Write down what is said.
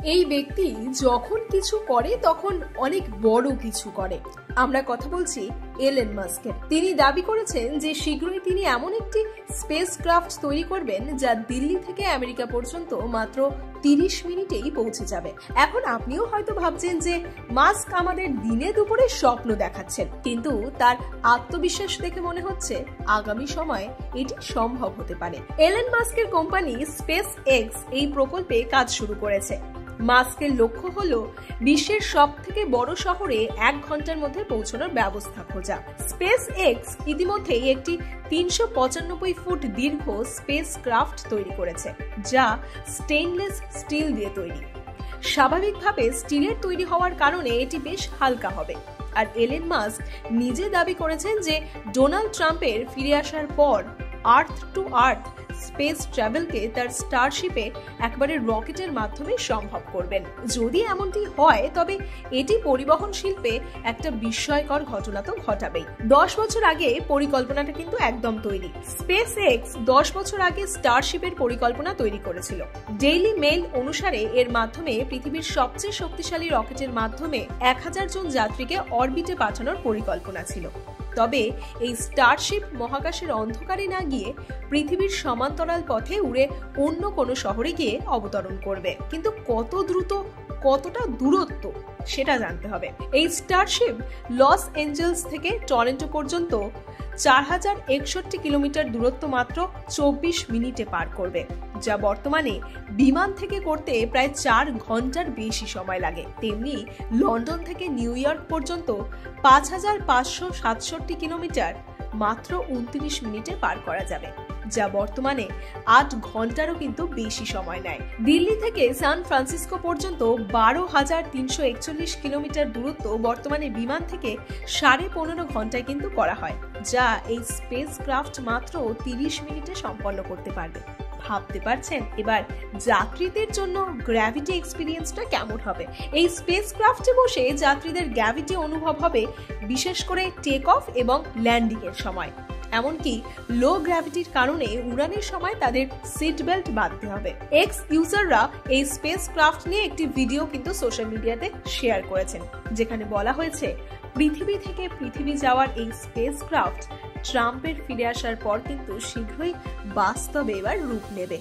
এই ব্যক্তি যখন কিছু করে তখন অনেক বড় কিছু করে। আমরা কথা বলছি এলন মাস্কের। তিনি দাবি করেছেন যে শীঘ্রই তিনি এমন একটি স্পেস ক্রাফট তৈরি করবেন যা দিল্লি থেকে আমেরিকা পর্যন্ত মাত্র 30 মিনিটেই পৌঁছে যাবে। এখন আপনিও হয়তো ভাবছেন যে মাস্ক আমাদের দিনে দুপুরে স্বপ্ন দেখাচ্ছেন, কিন্তু তার আত্মবিশ্বাস দেখে মনে হচ্ছে আগামী সময়ে এটি সম্ভব হতে পারে। এলন মাস্কের কোম্পানি স্পেস এক্স এই প্রকল্পে কাজ শুরু করেছে। মাস্কের লক্ষ্য হলো বিশ্বের সবথেকে বড় শহরে 1 ঘন্টার মধ্যে পৌঁছানোর ব্যবস্থা খোঁজা। স্পেস এক্স ইতিমধ্যেই একটি 395 ফুট দীর্ঘ স্পেস ক্রাফট তৈরি করেছে, যা স্টেইনলেস স্টিল দিয়ে তৈরি। স্বাভাবিকভাবে স্টিলের তৈরি হওয়ার কারণে এটি বেশ হালকা হবে। আর এলন মাস্ক নিজে দাবি করেছেন যে ডোনাল্ড ট্রাম্পের ফিরে আসার পর আর্থ টু আর্থ স্পেস ট্রাভেলকে তার স্টারশিপে একবারে রকেটের মাধ্যমে সম্ভব করবেন। যদি এমনটি হয় তবে এটি পরিবহন শিল্পে একটা বিস্ময়কর ঘটনা তো ঘটাবেই। 10 বছর আগে পরিকল্পনাটা কিন্তু একদম তৈরি। স্পেস এক্স 10 বছর আগে স্টারশিপের পরিকল্পনা তৈরি করেছিল। ডেইলি মেইল অনুসারে এর মাধ্যমে পৃথিবীর সবচেয়ে শক্তিশালী রকেটের মাধ্যমে 1000 জন যাত্রীকে অরবিটে পাঠানোর পরিকল্পনা ছিল। তবে এই স্টারশিপ মহাকাশের অন্ধকারে না গিয়ে পৃথিবীর সমান্তরাল পথে উড়ে অন্য কোনো শহরে গিয়ে অবতরণ করবে। কিন্তু কত দ্রুত, কতটা দূরত্ব সেটা জানতে হবে। এই স্টারশিপ লস এঞ্জেলস থেকে টরন্টো পর্যন্ত 4061 কিলোমিটার দূরত্ব মাত্র 24 মিনিটে পার করবে, যা বর্তমানে বিমান থেকে করতে প্রায় 4 ঘন্টার বেশি সময় লাগে। তেমনি লন্ডন থেকে নিউ ইয়র্ক পর্যন্ত 5567 কিলোমিটার মাত্র 29 মিনিটে পার করা যাবে, যা বর্তমানে 8 ঘন্টারও কিন্তু বেশি সময় নেয়। দিল্লি থেকে সান ফ্রান্সিসকো পর্যন্ত 12,341 কিলোমিটার দূরত্ব বর্তমানে বিমান থেকে 15.5 ঘন্টায় কিন্তু করা হয়, যা এই স্পেস ক্রাফট মাত্র 30 মিনিটে সম্পন্ন করতে পারবে। ভাবতে পারছেন এবার যাত্রীদের জন্য গ্র্যাভিটি এক্সপিরিয়েন্সটা কেমন হবে? এই স্পেস ক্রাফটে বসে যাত্রীদের গ্র্যাভিটি অনুভব হবে, বিশেষ করে টেক অফ এবং ল্যান্ডিং এর সময়। এমনকি লো গ্র্যাভিটির কারণে উড়ানের সময় তাদের সিট বেল্ট বাঁধতে হবে। এক্স ইউজাররা এই স্পেস ক্রাফট নিয়ে একটি ভিডিও কিন্তু সোশ্যাল মিডিয়াতে শেয়ার করেছেন, যেখানে বলা হয়েছে পৃথিবী থেকে পৃথিবী যাওয়ার এই স্পেস ক্রাফট ট্রাম্পের ফিরে আসার পর কিন্তু শীঘ্রই বাস্তবে এবার রূপ নেবে।